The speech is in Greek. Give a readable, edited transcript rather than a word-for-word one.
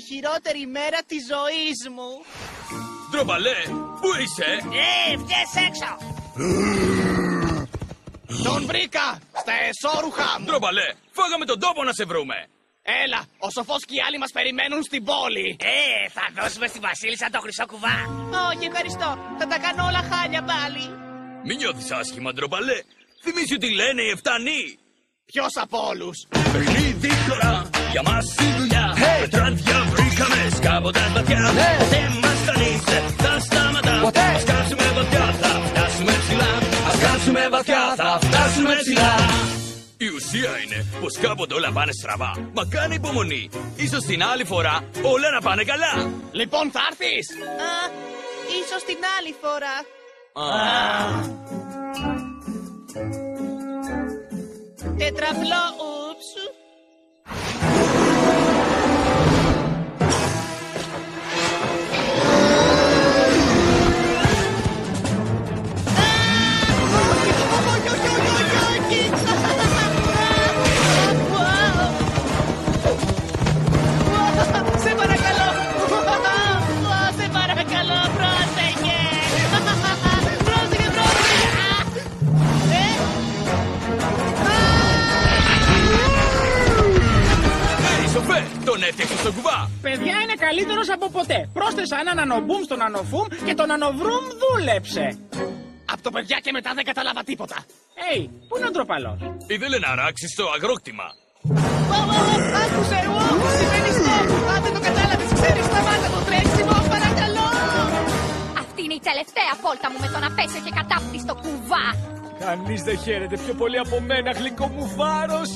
χειρότερη μέρα της ζωής μου. Ντροπαλέ, πού είσαι? Βγες έξω. Τον βρήκα στα εσώρουχα μου. Ντροπαλέ, φάγαμε τον τόπο να σε βρούμε. Έλα, ο Σοφός και οι άλλοι μας περιμένουν στην πόλη. Θα δώσουμε στη Βασίλισσα το χρυσό κουβά. Όχι, ευχαριστώ. Θα τα κάνω όλα χάλια πάλι. Μην νιώθεις άσχημα, ντροπαλέ. Θυμήσου τι λένε οι εφτανοί. Ποιος από όλους? Παιχνίδι τώρα, για μας η δουλειά. Πετράδια βρήκαμε σκάβοντας βαθιά. Ποτέ μας στανίσε, θα σταματά. Ας κάτσουμε βαθιά, θα φτάσουμε ψηλά. Ας κάτσουμε βαθιά, θα φτάσουμε ψηλά. Η ουσία είναι πως κάποτε όλα πάνε στραβά. Μα κάνε υπομονή. Ίσως την άλλη φορά όλα να πάνε καλά. Λοιπόν, θα έρθεις? Ίσως την άλλη φορά. Τετραπλό ούψ. Σε παρακαλώ. Σε παρακαλώ, πρόσεχε. Πρόσεχε, πρόσεχε. Σοφέ, τον έφτιαξε στον κουβά. Παιδιά, είναι καλύτερος από ποτέ. Πρόσθεσα ένα νανομπούμ στο νανοφούμ και το νανοβρούμ δούλεψε. Από το παιδιά και μετά δεν κατάλαβα τίποτα. Πού είναι ο ντροπαλός? Ήθελε να ράξει το αγρόκτημα. Άκουσε, σημαίνει stop. Αν δεν το κατάλαβες, ξέρεις, σταμάτα το τρέξιμο, παρακαλώ. Αυτή είναι η τελευταία βόλτα μου με το να πέσω και κατάπτυστο κουβά. Κανείς δεν χαίρεται πιο πολύ από μένα, γλυκό μου βάρος.